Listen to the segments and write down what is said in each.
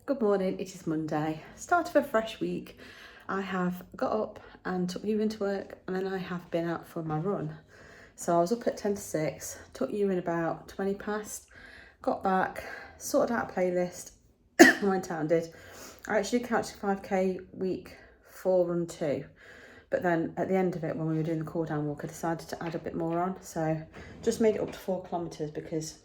Good morning, it is Monday, start of a fresh week. I have got up and took you into work, and then I have been out for my run. So I was up at 10 to 6, took you in about 20 past, got back, sorted out a playlist, went out and did. I actually catch the 5k week 4 run 2, but then at the end of it, when we were doing the cool down walk, I decided to add a bit more on. So just made it up to 4 kilometres because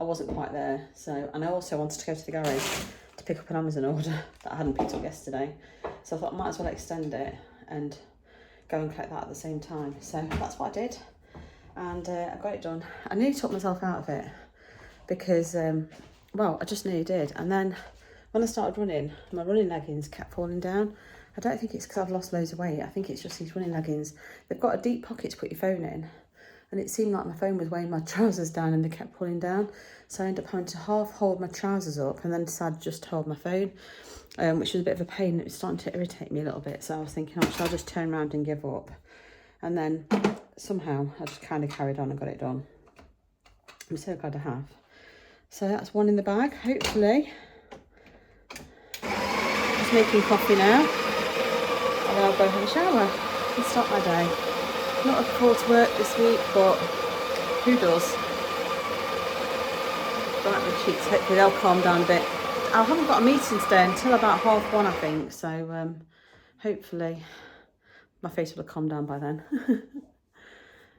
I wasn't quite there. So, and I also wanted to go to the garage to pick up an Amazon order that I hadn't picked up yesterday. So I thought I might as well extend it and go and collect that at the same time. So that's what I did, and I got it done. I nearly took myself out of it because, well, I just nearly did. And then when I started running, my running leggings kept falling down. I don't think it's because I've lost loads of weight. I think it's just these running leggings. They've got a deep pocket to put your phone in. And it seemed like my phone was weighing my trousers down and they kept pulling down. So I ended up having to half hold my trousers up and then decided just to hold my phone, which was a bit of a pain. It was starting to irritate me a little bit. So I was thinking, oh, shall I just turn around and give up? And then somehow I just kind of carried on and got it done. I'm so glad I have. So that's one in the bag, hopefully. Just making coffee now. And then I'll go have a shower and start my day. Not looking forward to work this week, but who does? Bright my cheeks, hopefully they'll calm down a bit. I haven't got a meeting today until about 1:30, I think, so hopefully my face will have calmed down by then.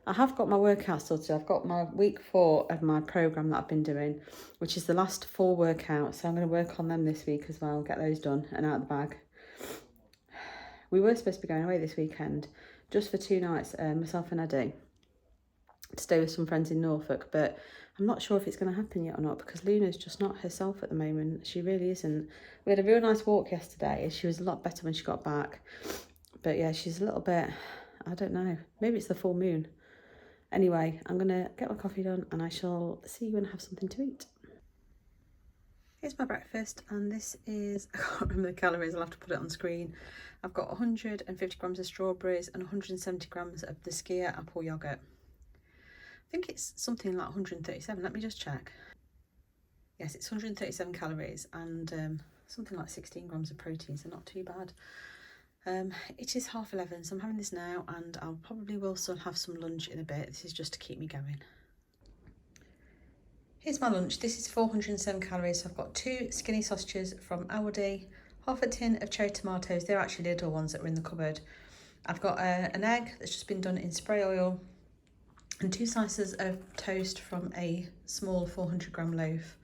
I have got my workout sorted. I've got my week 4 of my programme that I've been doing, which is the last 4 workouts, so I'm going to work on them this week as well, get those done and out of the bag. We were supposed to be going away this weekend, just for 2 nights, myself and Eddie, to stay with some friends in Norfolk, but I'm not sure if it's going to happen yet or not, because Luna's just not herself at the moment. She really isn't. We had a real nice walk yesterday. She was a lot better when she got back, but yeah, she's a little bit, I don't know, maybe it's the full moon. Anyway, I'm going to get my coffee done and I shall see you when I have something to eat. Here's my breakfast, and this is, I can't remember the calories, I'll have to put it on screen. I've got 150 grams of strawberries and 170 grams of the Skyr apple yoghurt. I think it's something like 137, let me just check. Yes, it's 137 calories and something like 16 grams of protein, so not too bad. It is 11:30, so I'm having this now, and I'll probably will still have some lunch in a bit. This is just to keep me going. Here's my lunch. This is 407 calories. So I've got 2 skinny sausages from Aldi, half a tin of cherry tomatoes. They're actually little ones that were in the cupboard. I've got an egg that's just been done in spray oil, and 2 slices of toast from a small 400 gram loaf,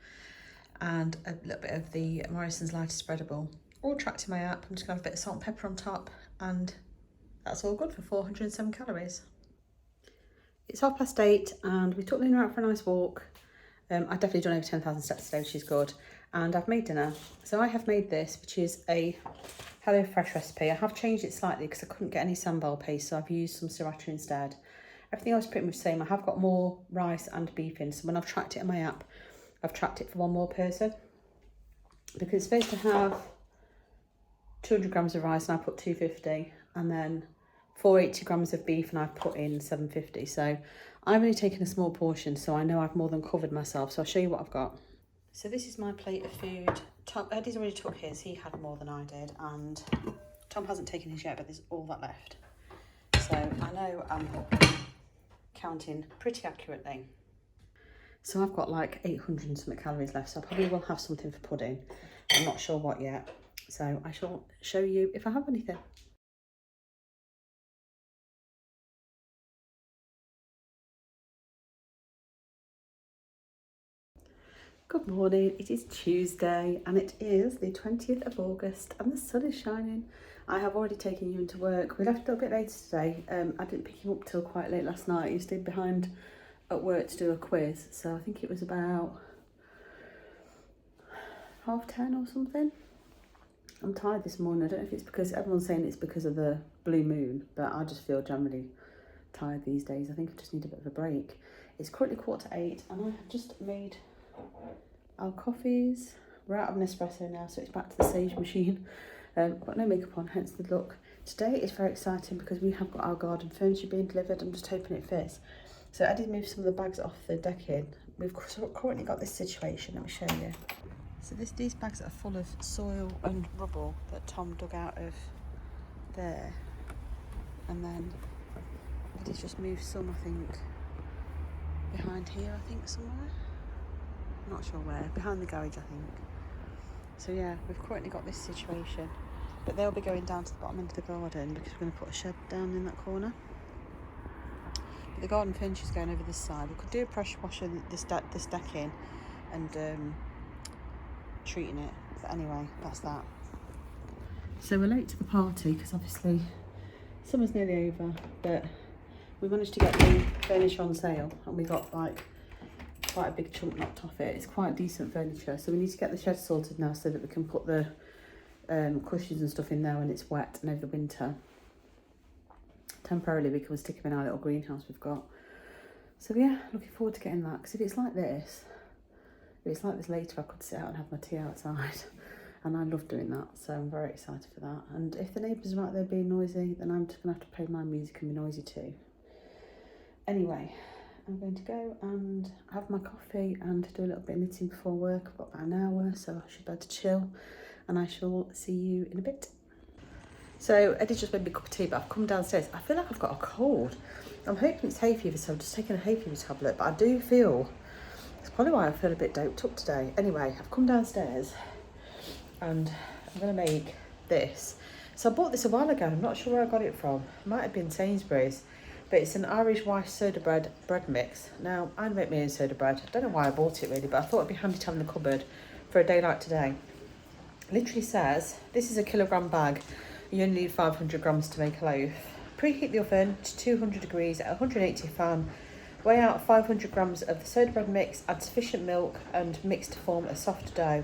and a little bit of the Morrison's lightest spreadable. All tracked in my app. I'm just going to have a bit of salt and pepper on top, and that's all good for 407 calories. It's 8:30 and we took Luna out for a nice walk. I've definitely done over 10,000 steps today, which is good. And I've made dinner. So I have made this, which is a HelloFresh recipe. I have changed it slightly because I couldn't get any sambal paste, so I've used some sriracha instead. Everything else is pretty much the same. I have got more rice and beef in, so when I've tracked it in my app, I've tracked it for 1 more person. Because it's supposed to have 200 grams of rice and I put 250, and then 480 grams of beef and I've put in 750. So I've only taken a small portion, so I know I've more than covered myself. So I'll show you what I've got. So this is my plate of food. Eddie's already took his. He had more than I did, and Tom hasn't taken his yet, but there's all that left. So I know I'm counting pretty accurately. So I've got like 800 and something calories left, so I probably will have something for pudding. I'm not sure what yet. So I shall show you if I have anything. Good morning, it is Tuesday and it is the 20th of August and the sun is shining. I have already taken you into work. We left a little bit later today. I didn't pick you up till quite late last night. You stayed behind at work to do a quiz, so I think it was about 10:30 or something. I'm tired this morning. I don't know if it's because everyone's saying it's because of the blue moon, but I just feel generally tired these days. I think I just need a bit of a break. It's currently 7:45 and I have just made our coffees. We're out of Nespresso now, so it's back to the Sage machine. I've got no makeup on, hence the look. Today is very exciting because we have got our garden furniture being delivered. I'm just hoping it fits. So I did move some of the bags off the decking. We've currently got this situation, let me show you. So these bags are full of soil and rubble that Tom dug out of there, and then Eddie's just moved some, I think, behind here, I think somewhere. I'm not sure where, behind the garage, I think. So yeah, we've currently got this situation, but they'll be going down to the bottom end of the garden because we're going to put a shed down in that corner. But the garden furniture is going over this side. We could do a pressure washing this decking and treating it, but anyway, that's that. So we're late to the party because obviously summer's nearly over, but we managed to get the furniture on sale and we got like quite a big chunk knocked off it. It's quite decent furniture, so we need to get the shed sorted now so that we can put the cushions and stuff in there when it's wet and over the winter. Temporarily we can stick them in our little greenhouse we've got. So yeah, looking forward to getting that, because if it's like this later, I could sit out and have my tea outside, and I love doing that, so I'm very excited for that. And if the neighbours are out there being noisy, then I'm just going to have to play my music and be noisy too. Anyway, I'm going to go and have my coffee and do a little bit of knitting before work. I've got about an hour, so I should be able to chill, and I shall see you in a bit. So Eddie's just made me a cup of tea, but I've come downstairs. I feel like I've got a cold. I'm hoping it's hay fever, so I'm just taking a hay fever tablet, but I do feel, it's probably why I feel a bit doped up today. Anyway, I've come downstairs and I'm going to make this. So I bought this a while ago. I'm not sure where I got it from. It might have been Sainsbury's, but it's an Irish white soda bread mix. Now, I make my own soda bread. I don't know why I bought it really, but I thought it'd be handy to have in the cupboard for a day like today. It literally says, this is a kilogram bag. You only need 500 grams to make a loaf. Preheat the oven to 200 degrees at 180 fan. Weigh out 500 grams of the soda bread mix, add sufficient milk and mix to form a soft dough.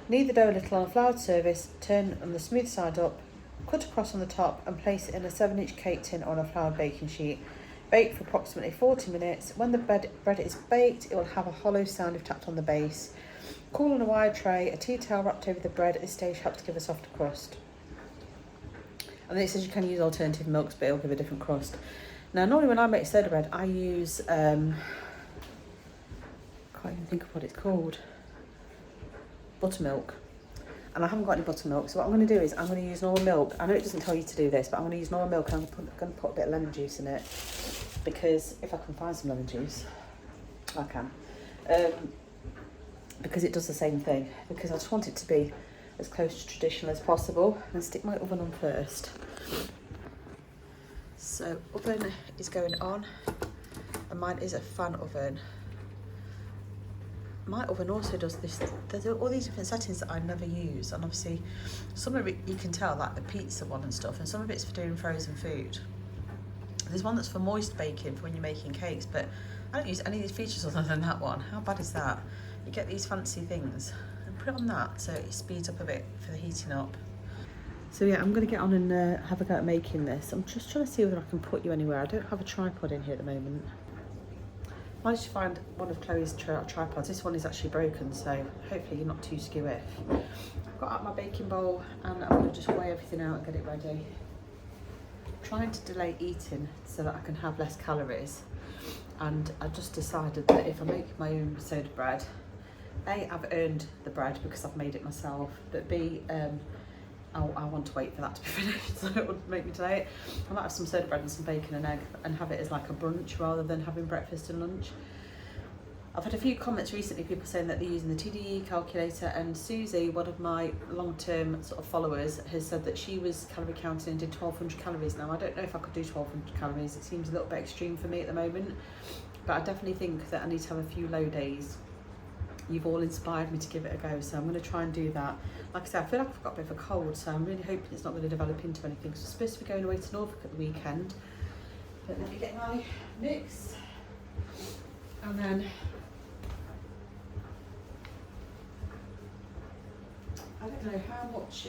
Knead the dough a little on a floured surface, turn on the smooth side up, cut across on the top and place it in a 7-inch cake tin on a floured baking sheet. Bake for approximately 40 minutes. When the bread is baked, it will have a hollow sound if tapped on the base. Cool on a wide tray. A tea towel wrapped over the bread at this stage helps to give a softer crust. And then it says you can use alternative milks, but it'll give a different crust. Now, normally when I make soda bread, I use, can't even think of what it's called, buttermilk. And I haven't got any buttermilk, so what I'm going to do is I'm going to use normal milk. I know it doesn't tell you to do this, but I'm going to use normal milk and I'm going to put a bit of lemon juice in it, because if I can find some lemon juice, I can. Because it does the same thing, because I just want it to be as close to traditional as possible. And stick my oven on first. So oven is going on, and mine is a fan oven. My oven also does this, there's all these different settings that I never use, and obviously some of it you can tell, like the pizza one and stuff, and some of it's for doing frozen food. There's one that's for moist baking for when you're making cakes, but I don't use any of these features other than that one. How bad is that? You get these fancy things and put it on that so it speeds up a bit for the heating up. So yeah, I'm going to get on and have a go at making this. I'm just trying to see whether I can put you anywhere. I don't have a tripod in here at the moment. I managed to find one of Chloe's tripods. This one is actually broken, so hopefully you're not too skew if. I've got out my baking bowl and I'm going to just weigh everything out and get it ready. I'm trying to delay eating so that I can have less calories. And I just decided that if I make my own soda bread, A, I've earned the bread because I've made it myself, but B, I want to wait for that to be finished, so it wouldn't make me delay it. I might have some soda bread and some bacon and egg and have it as like a brunch rather than having breakfast and lunch. I've had a few comments recently, people saying that they're using the TDE calculator, and Susie, one of my long-term sort of followers, has said that she was calorie counting and did 1200 calories. Now, I don't know if I could do 1200 calories. It seems a little bit extreme for me at the moment, but I definitely think that I need to have a few low days. You've all inspired me to give it a go, so I'm going to try and do that. Like I said, I feel like I've got a bit of a cold, so I'm really hoping it's not going to develop into anything. So I'm supposed to be going away to Norfolk at the weekend, but let me get my mix, and then I don't know how much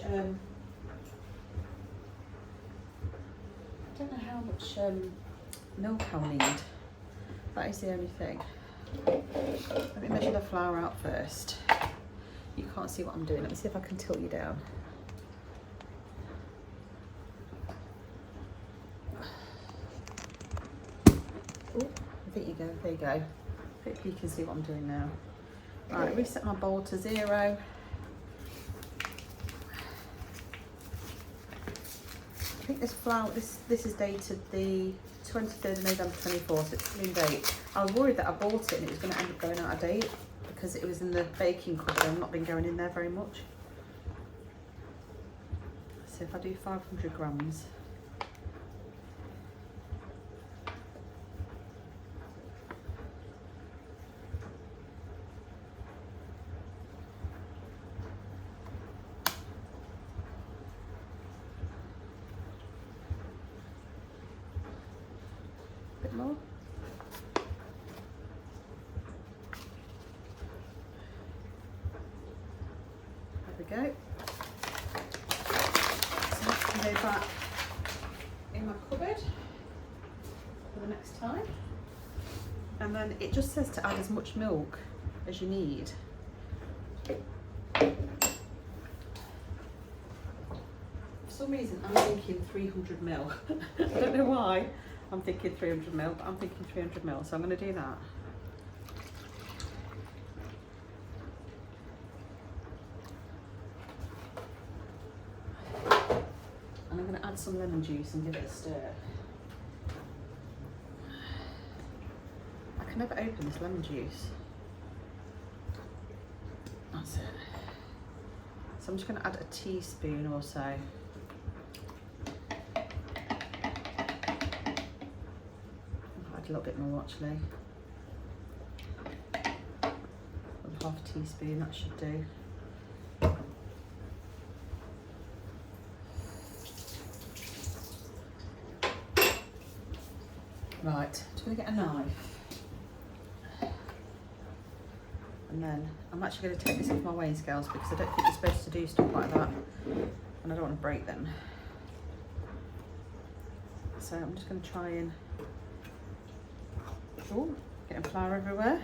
milk I'll need. That is the only thing. Let me measure the flour out first. You can't see what I'm doing. Let me see if I can tilt you down. Oh, there you go, there you go. Hopefully you can see what I'm doing now. Right, reset my bowl to 0. think this flour, this is dated the 23rd of November 24, so it's still in date. I was worried that I bought it and it was going to end up going out of date because it was in the baking cupboard and I've not been going in there very much. So if I do 500 grams, a bit more. There we go. So I can go back in my cupboard for the next time. And then it just says to add as much milk as you need. For some reason I'm thinking 300 ml. I don't know why I'm thinking 300 ml, but I'm thinking 300 ml, so I'm going to do that. And I'm going to add some lemon juice and give it a stir. I can never open this lemon juice. That's it. So I'm just going to add a teaspoon or so. A little bit more actually. Half a teaspoon, that should do. Right, I'm just going to get a knife. And then I'm actually going to take this off my weighing scales because I don't think you're supposed to do stuff like that. And I don't want to break them. So I'm just going to try and getting flour everywhere.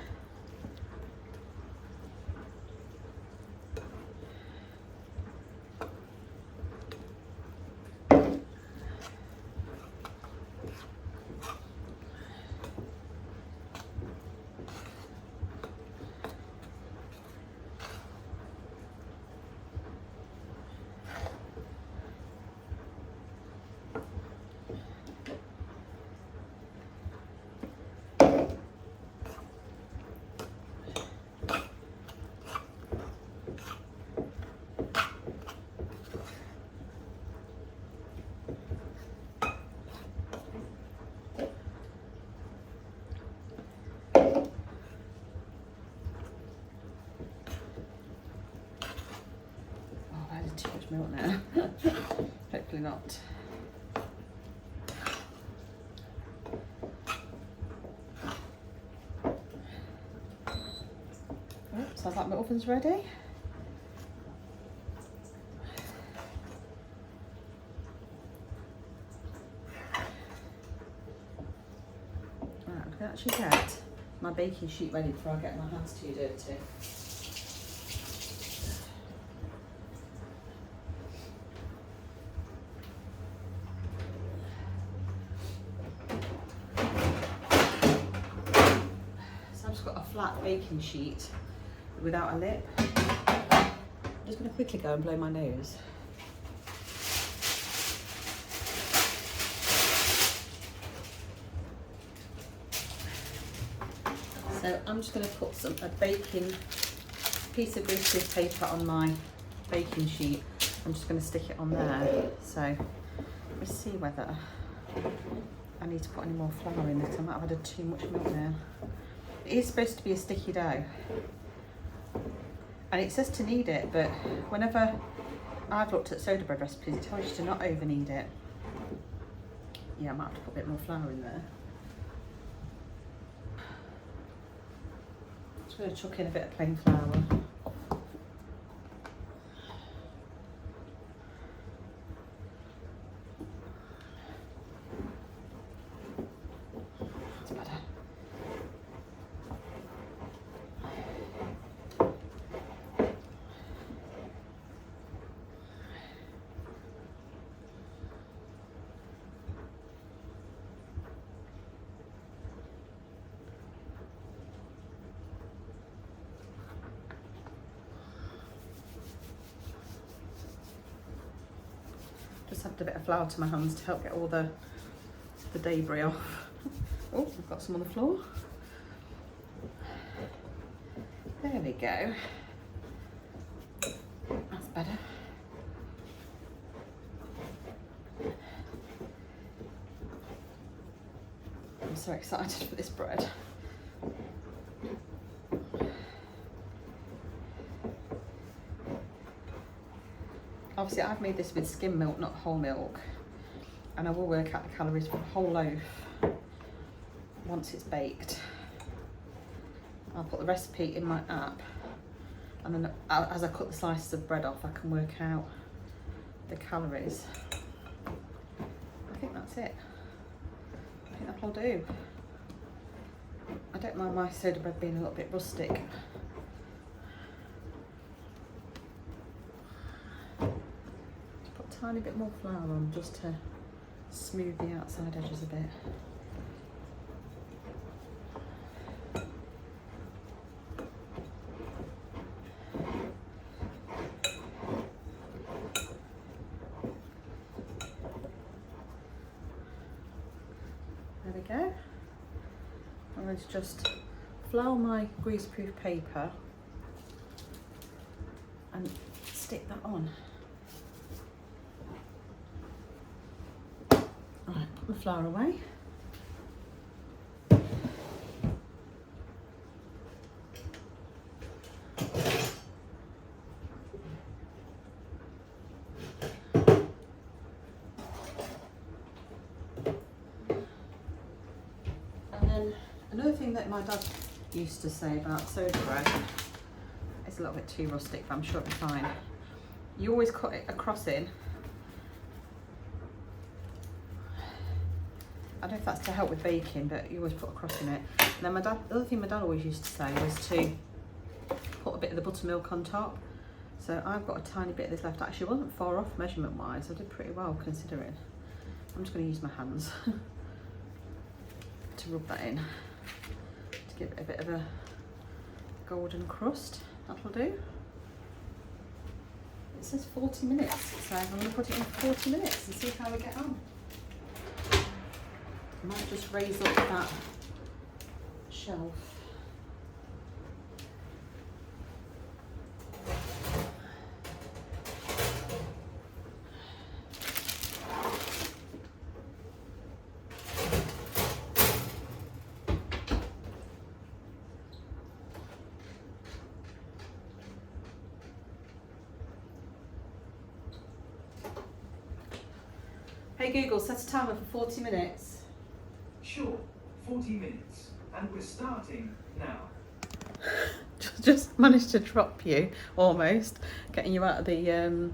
Too much milk now. Hopefully not. Sounds like my oven's ready. Right, I'm going to actually get my baking sheet ready before I get my hands too dirty. Got a flat baking sheet without a lip. I'm just going to quickly go and blow my nose. So I'm just going to put a baking piece of greaseproof paper on my baking sheet. I'm just going to stick it on there. So let's see whether I need to put any more flour in it. I might have added too much milk now. It is supposed to be a sticky dough, and it says to knead it, but whenever I've looked at soda bread recipes, it tells you to not over knead it. Yeah, I might have to put a bit more flour in there. Just going to chuck in a bit of plain flour. That's better. Just added a bit of flour to my hands to help get all the debris off. Oh, I've got some on the floor. There we go. That's better. I'm so excited for this bread. Obviously I've made this with skim milk, not whole milk, and I will work out the calories for the whole loaf once it's baked. I'll put the recipe in my app, and then as I cut the slices of bread off, I can work out the calories. I think that's it. I think that'll do. I don't mind my soda bread being a little bit rustic. Put a tiny bit more flour on just to smooth the outside edges a bit. There we go. I'm going to just flour my greaseproof paper and stick that on. Right, put the flour away. Another thing that my dad used to say about soda bread, it's a little bit too rustic, but I'm sure it'll be fine. You always cut it across in. I don't know if that's to help with baking, but you always put a cross in it. And then the other thing my dad always used to say was to put a bit of the buttermilk on top. So I've got a tiny bit of this left. Actually, it wasn't far off measurement wise. I did pretty well considering. I'm just going to use my hands to rub that in, to give it a bit of a golden crust. That'll do. It says 40 minutes, so I'm going to put it in for 40 minutes and see how we get on. I might just raise up that shelf. Hey Google, set a timer for 40 minutes. Sure, 40 minutes. And we're starting now. Just managed to drop you, almost, getting you out of the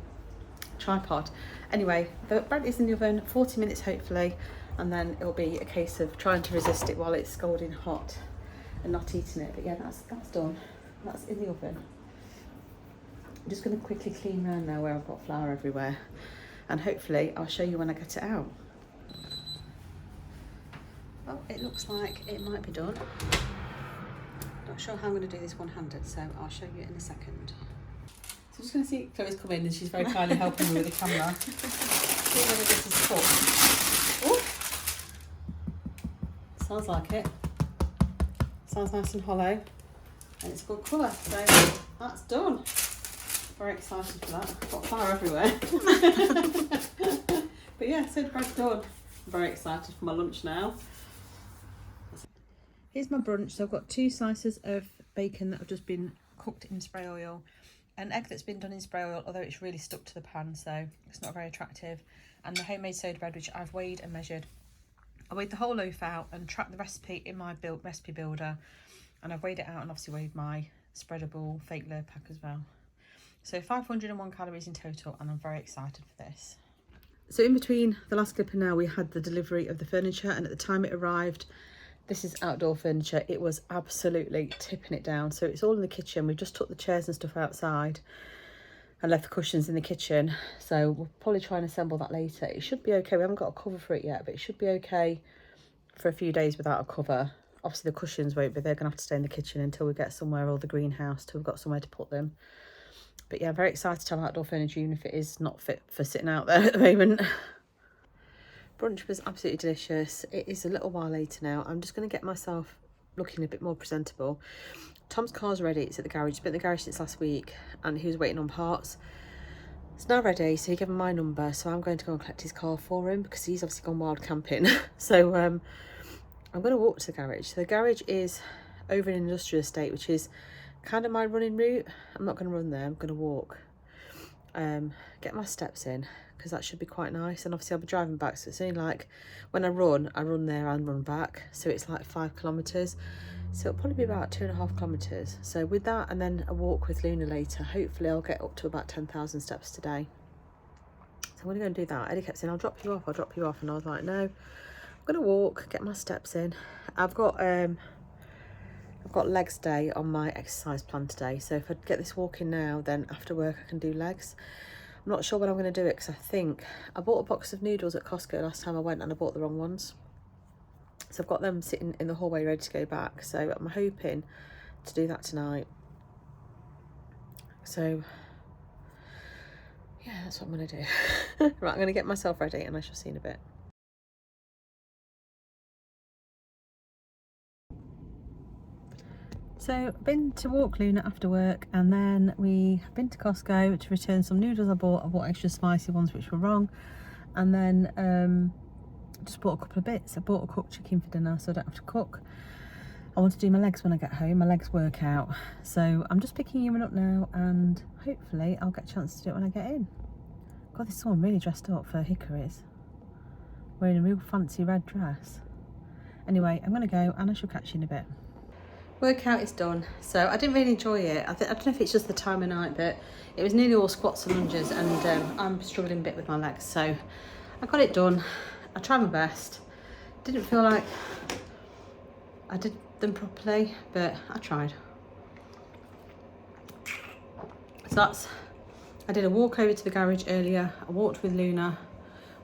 tripod. Anyway, the bread is in the oven, 40 minutes hopefully, and then it'll be a case of trying to resist it while it's scalding hot and not eating it. But yeah, that's done. That's in the oven. I'm just going to quickly clean around now where I've got flour everywhere, and hopefully I'll show you when I get it out. Oh, it looks like it might be done. Not sure how I'm going to do this one-handed, so I'll show you in a second. So I'm just going to see Chloe's come in and she's very kindly helping me with the camera. See whether this is cooked. Oh, sounds like it. Sounds nice and hollow, and it's a good colour. So that's done. Very excited for that. I've got flour everywhere. But yeah, so the bread's done. I'm very excited for my lunch now. Here's my brunch. So I've got 2 slices of bacon that have just been cooked in spray oil, an egg that's been done in spray oil, although it's really stuck to the pan, so it's not very attractive, and the homemade soda bread, which I've weighed and measured. I weighed the whole loaf out and tracked the recipe in my recipe builder, and I've weighed it out and obviously weighed my spreadable fake lure pack as well. So 501 calories in total, and I'm very excited for this. So in between the last clip and now, we had the delivery of the furniture, and at the time it arrived, this is outdoor furniture. It was absolutely tipping it down. So it's all in the kitchen. We just took the chairs and stuff outside and left the cushions in the kitchen. So we'll probably try and assemble that later. It should be okay. We haven't got a cover for it yet, but it should be okay for a few days without a cover. Obviously the cushions won't be. They're going to have to stay in the kitchen until we get somewhere, or the greenhouse, till we've got somewhere to put them. But yeah, I'm very excited to have outdoor furniture, even if it is not fit for sitting out there at the moment. Brunch was absolutely delicious. It is a little while later now. I'm just going to get myself looking a bit more presentable. Tom's car's ready. It's at the garage. It's been at the garage since last week and he was waiting on parts. It's now ready, so he gave him my number, so I'm going to go and collect his car for him because he's obviously gone wild camping. So I'm going to walk to the garage. So the garage is over in an industrial estate, which is kind of my running route. I'm not going to run there, I'm going to walk. Get my steps in because that should be quite nice, and obviously I'll be driving back, so it's only like when I run there and run back, so it's like 5 kilometers, so it'll probably be about 2.5 kilometers. So with that and then a walk with Luna later, hopefully I'll get up to about 10,000 steps today. So I'm going to go and do that. Eddie kept saying, I'll drop you off, and I was like, no, I'm going to walk, get my steps in. I've got legs day on my exercise plan today, so if I get this walk in now, then after work I can do legs. I'm not sure when I'm going to do it because I think I bought a box of noodles at Costco last time I went and I bought the wrong ones. So I've got them sitting in the hallway ready to go back, so I'm hoping to do that tonight. So yeah, that's what I'm going to do. Right, I'm going to get myself ready and I shall see you in a bit. So I've been to walk Luna after work, and then we have been to Costco to return some noodles I bought. Extra spicy ones which were wrong, and then just bought a couple of bits. I bought a cooked chicken for dinner so I don't have to cook. I want to do my legs when I get home, my legs workout. So I'm just picking you up now, and hopefully I'll get a chance to do it when I get in. God, this is someone really dressed up for hickories, wearing a real fancy red dress. Anyway, I'm going to go and I shall catch you in a bit. Workout is done, so I didn't really enjoy it. I don't know if it's just the time of night, but it was nearly all squats and lunges, and I'm struggling a bit with my legs, so I got it done. I tried my best. Didn't feel like I did them properly, but I tried. So I did a walk over to the garage earlier. I walked with Luna.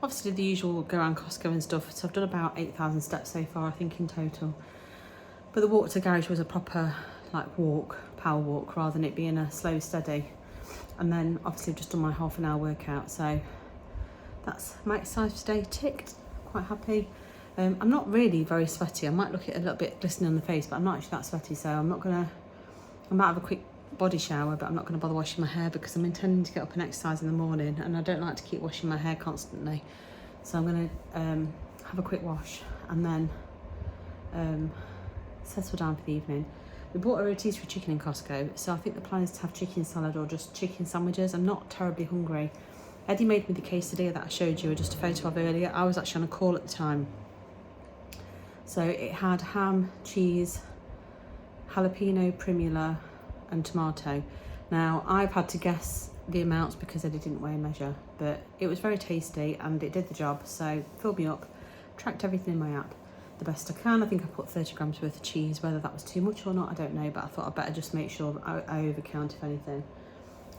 Obviously did the usual go around Costco and stuff, so I've done about 8,000 steps so far, I think, in total. But the walk to the garage was a proper power walk, rather than it being a slow steady. And then obviously I've just done my half an hour workout, so that's my exercise today ticked. Quite happy. I'm not really very sweaty. I might look at a little bit glistening on the face, but I'm not actually that sweaty, so I might have a quick body shower, but I'm not gonna bother washing my hair because I'm intending to get up and exercise in the morning, and I don't like to keep washing my hair constantly. So I'm gonna have a quick wash and then settle down for the evening. We bought a rotisserie chicken in Costco, so I think the plan is to have chicken salad or just chicken sandwiches. I'm not terribly hungry. Eddie made me the quesadilla that I showed you just a photo of earlier. I was actually on a call at the time. So it had ham, cheese, jalapeno, primula and tomato. Now I've had to guess the amounts because Eddie didn't weigh a measure, but it was very tasty and it did the job, so filled me up. Tracked everything in my app the best I can. I think I put 30 grams worth of cheese. Whether that was too much or not, I don't know, but I thought I'd better just make sure I overcount if anything.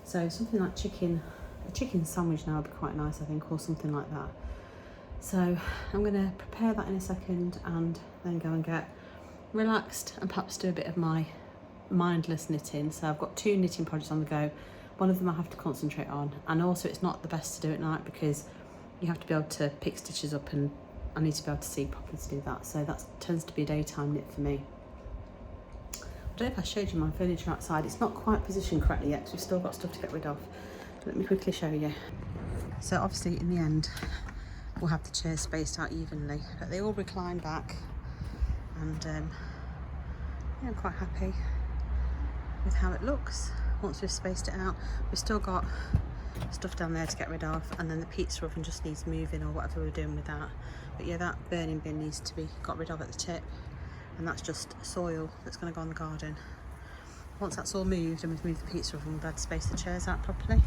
So something like a chicken sandwich now would be quite nice, I think, or something like that. So I'm gonna prepare that in a second and then go and get relaxed and perhaps do a bit of my mindless knitting. So I've got 2 knitting projects on the go. One of them I have to concentrate on, and also it's not the best to do at night because you have to be able to pick stitches up, and I need to be able to see properly to do that. So that tends to be a daytime knit for me. I don't know if I showed you my furniture outside. It's not quite positioned correctly yet because we've still got stuff to get rid of. Let me quickly show you. So obviously in the end we'll have the chairs spaced out evenly, but they all recline back, and yeah, I'm quite happy with how it looks. Once we've spaced it out, we've still got stuff down there to get rid of, and then the pizza oven just needs moving or whatever we're doing with that. But yeah, that burning bin needs to be got rid of at the tip, and that's just soil that's going to go on the garden. Once that's all moved and we've moved the pizza oven, we've had to space the chairs out properly.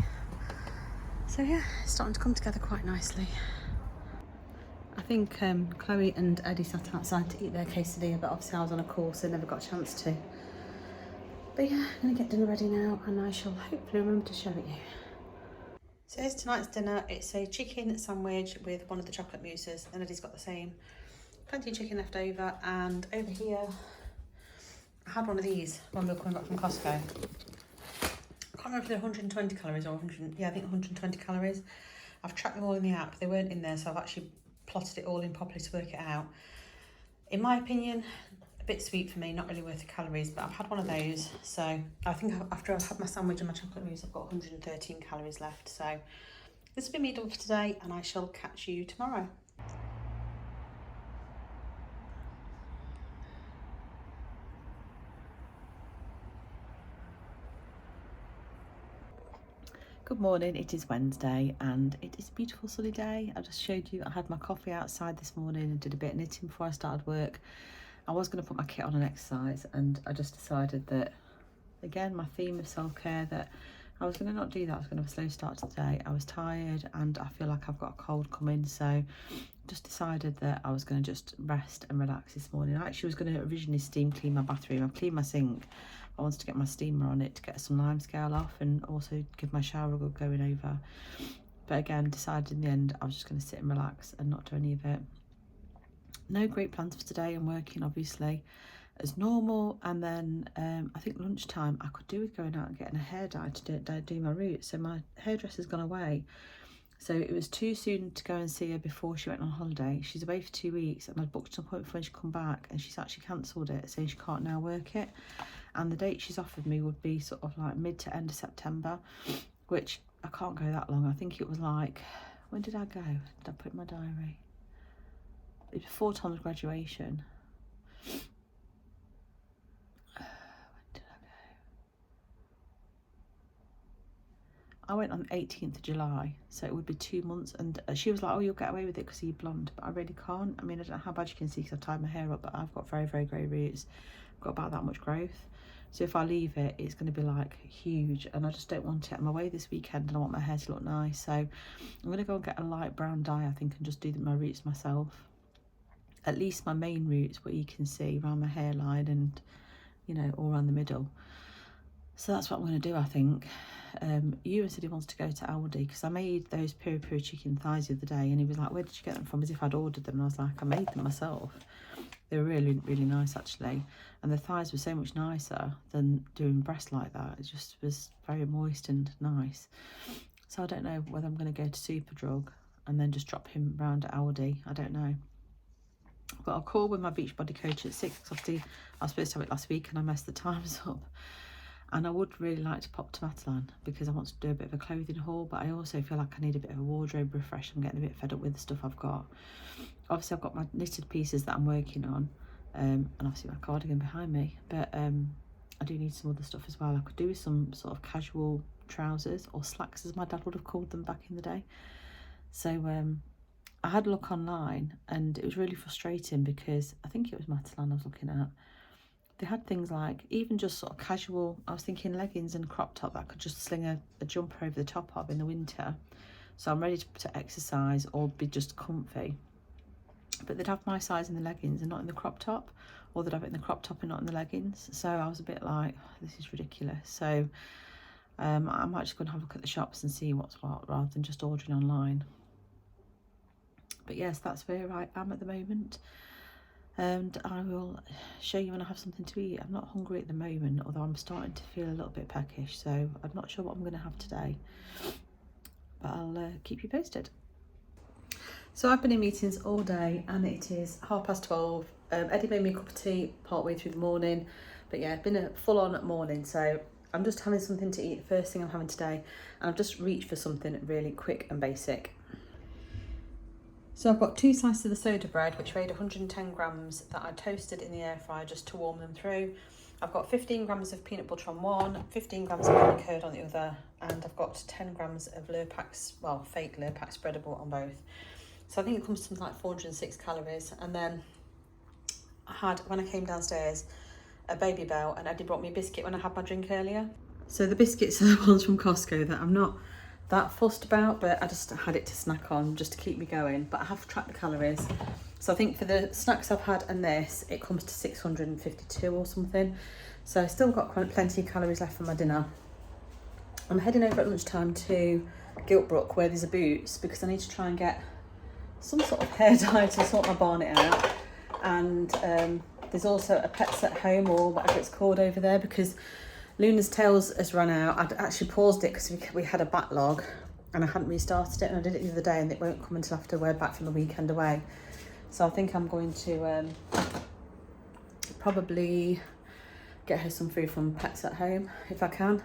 So yeah, it's starting to come together quite nicely. I think Chloe and Eddie sat outside to eat their quesadilla, but obviously I was on a call, so never got a chance to. But yeah, I'm going to get dinner ready now, and I shall hopefully remember to show it you. So here's tonight's dinner. It's a chicken sandwich with one of the chocolate mousses, and Eddie's got the same. Plenty of chicken left over, and over here I had one of these when we were coming back from Costco. I can't remember if they're 120 calories or 100, yeah, I think 120 calories. I've tracked them all in the app. They weren't in there, so I've actually plotted it all in properly to work it out. In my opinion, a bit sweet for me, not really worth the calories, but I've had one of those. So I think after I've had my sandwich and my chocolate mousse, I've got 113 calories left. So this will be me done for today, and I shall catch you tomorrow. Good morning, it is Wednesday and it is a beautiful sunny day. I just showed you I had my coffee outside this morning and did a bit of knitting before I started work. I was going to put my kit on and exercise, and I just decided that, again, my theme of self-care, that I was going to not do that. I was going to have a slow start to the day. I was tired and I feel like I've got a cold coming, so just decided that I was going to just rest and relax this morning. I actually was going to originally steam clean my bathroom. I've cleaned my sink. I wanted to get my steamer on it to get some lime scale off and also give my shower a good going over. But again, decided in the end I was just going to sit and relax and not do any of it. No great plans for today. I'm working obviously as normal, and then I think lunchtime I could do with going out and getting a hair dye to do my roots. So my hairdresser's gone away, so it was too soon to go and see her before she went on holiday. She's away for 2 weeks, and I'd booked an appointment for when she come back, and she's actually cancelled it, saying she can't now work it. And the date she's offered me would be sort of like mid to end of September, which I can't go that long. I think it was like, when did I go? Did I put in my diary? It was before Tom's graduation. When did I go? I went on the 18th of July, so it would be 2 months. And she was like, oh, you'll get away with it because you're blonde. But I really can't. I mean, I don't know how bad you can see because I tied my hair up, but I've got very, very grey roots. I've got about that much growth. So if I leave it, it's going to be like huge, and I just don't want it. I'm away this weekend and I want my hair to look nice. So I'm going to go and get a light brown dye, I think, and just do my roots myself. At least my main roots, what you can see around my hairline and, you know, all around the middle. So that's what I'm going to do, I think. Ewan said he wants to go to Aldi because I made those peri peri chicken thighs the other day, and he was like, where did you get them from? As if I'd ordered them. And I was like, I made them myself. They were really, really nice, actually. And the thighs were so much nicer than doing breast like that. It just was very moist and nice. So I don't know whether I'm going to go to Superdrug and then just drop him round at Aldi. I don't know. But I'll call with my Beachbody coach at 6, because obviously I was supposed to have it last week and I messed the times up. And I would really like to pop to Matalan because I want to do a bit of a clothing haul, but I also feel like I need a bit of a wardrobe refresh. I'm getting a bit fed up with the stuff I've got. Obviously I've got my knitted pieces that I'm working on, and obviously my cardigan behind me, but I do need some other stuff as well. I could do with some sort of casual trousers, or slacks as my dad would have called them back in the day. So I had a look online and it was really frustrating because I think it was Matalan I was looking at. They had things like even just sort of casual, I was thinking leggings and crop top that I could just sling a jumper over the top of in the winter. So I'm ready to exercise or be just comfy. But they'd have my size in the leggings and not in the crop top, or they'd have it in the crop top and not in the leggings. So I was a bit like, oh, this is ridiculous. So I might just go and have a look at the shops and see what's what rather than just ordering online. But yes, that's where I am at the moment. And I will show you when I have something to eat. I'm not hungry at the moment, although I'm starting to feel a little bit peckish, so I'm not sure what I'm going to have today, but I'll keep you posted. So I've been in meetings all day and it is 12:30. Eddie made me a cup of tea partway through the morning, but yeah, it's been a full-on morning, so I'm just having something to eat. The first thing I'm having today, and I've just reached for something really quick and basic. So I've got 2 slices of the soda bread, which weighed 110 grams, that I toasted in the air fryer just to warm them through. I've got 15 grams of peanut butter on one, 15 grams of honey curd on the other, and I've got 10 grams of Lurpak's, well, fake Lurpak spreadable on both. So I think it comes to something like 406 calories. And then I had, when I came downstairs, a Baby Bell, and Eddie brought me a biscuit when I had my drink earlier. So the biscuits are the ones from Costco that I'm not that fussed about, but I just had it to snack on just to keep me going. But I have tracked the calories, so I think for the snacks I've had and this, it comes to 652 or something. So I still got plenty of calories left for my dinner. I'm heading over at lunchtime to Giltbrook where there's a Boots, because I need to try and get some sort of hair dye to sort my barnet out. And there's also a Pets at Home, or whatever it's called over there, because Luna's Tales has run out. I'd actually paused it because we had a backlog and I hadn't restarted it, and I did it the other day and it won't come until after we're back from the weekend away. So I think I'm going to probably get her some food from Pets at Home if I can.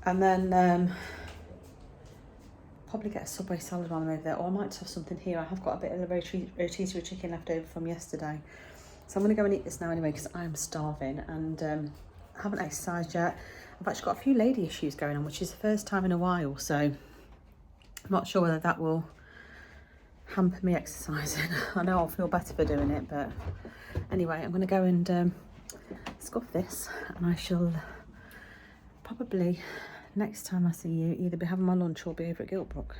And then probably get a Subway salad while I'm over there, or I might just have something here. I have got a bit of the rotisserie chicken left over from yesterday. So I'm going to go and eat this now anyway because I'm starving, and I haven't exercised yet. I've actually got a few lady issues going on, which is the first time in a while, so I'm not sure whether that will hamper me exercising. I know I'll feel better for doing it, but anyway, I'm going to go and scuff this, and I shall probably, next time I see you, either be having my lunch or be over at Giltbrook.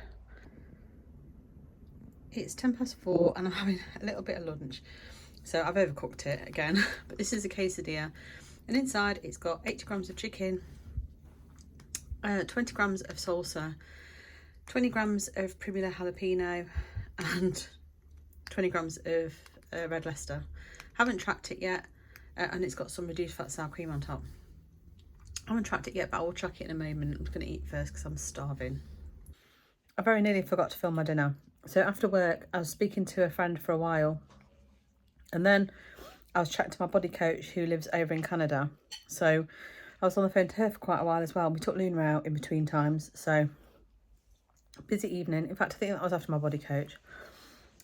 It's 4:10 and I'm having a little bit of lunch. So I've overcooked it again, but this is a quesadilla. And inside it's got 80 grams of chicken, 20 grams of salsa, 20 grams of Primula jalapeno, and 20 grams of red Leicester. Haven't tracked it yet, and it's got some reduced fat sour cream on top. I haven't tracked it yet, but I will track it in a moment. I'm just going to eat first because I'm starving. I very nearly forgot to film my dinner. So after work, I was speaking to a friend for a while, and then I was chatting to my body coach who lives over in Canada. So I was on the phone to her for quite a while as well. We took Luna out in between times. So busy evening. In fact, I think that was after my body coach.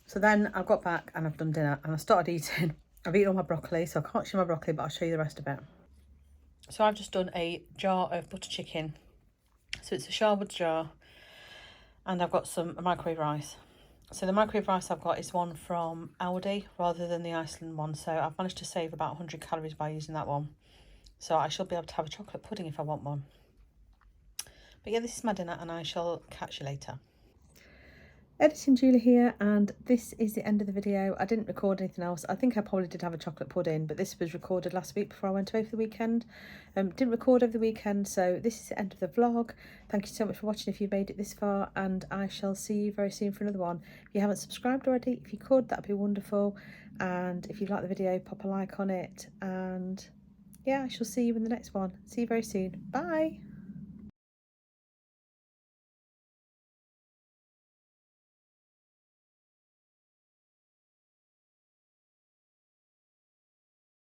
So then I got back and I've done dinner and I started eating. I've eaten all my broccoli, so I can't show my broccoli, but I'll show you the rest of it. So I've just done a jar of butter chicken. So it's a Sharwood jar, and I've got some microwave rice. So the microwave rice I've got is one from Aldi rather than the Iceland one. So I've managed to save about 100 calories by using that one. So I shall be able to have a chocolate pudding if I want one. But yeah, this is my dinner and I shall catch you later. Editing Julie here, and this is the end of the video. I didn't record anything else. I think I probably did have a chocolate pudding, but this was recorded last week before I went away for the weekend. Didn't record over the weekend, so this is the end of the vlog. Thank you so much for watching if you made it this far, and I shall see you very soon for another one. If you haven't subscribed already, if you could, that'd be wonderful. And if you like the video, pop a like on it, and yeah, I shall see you in the next one. See you very soon. Bye.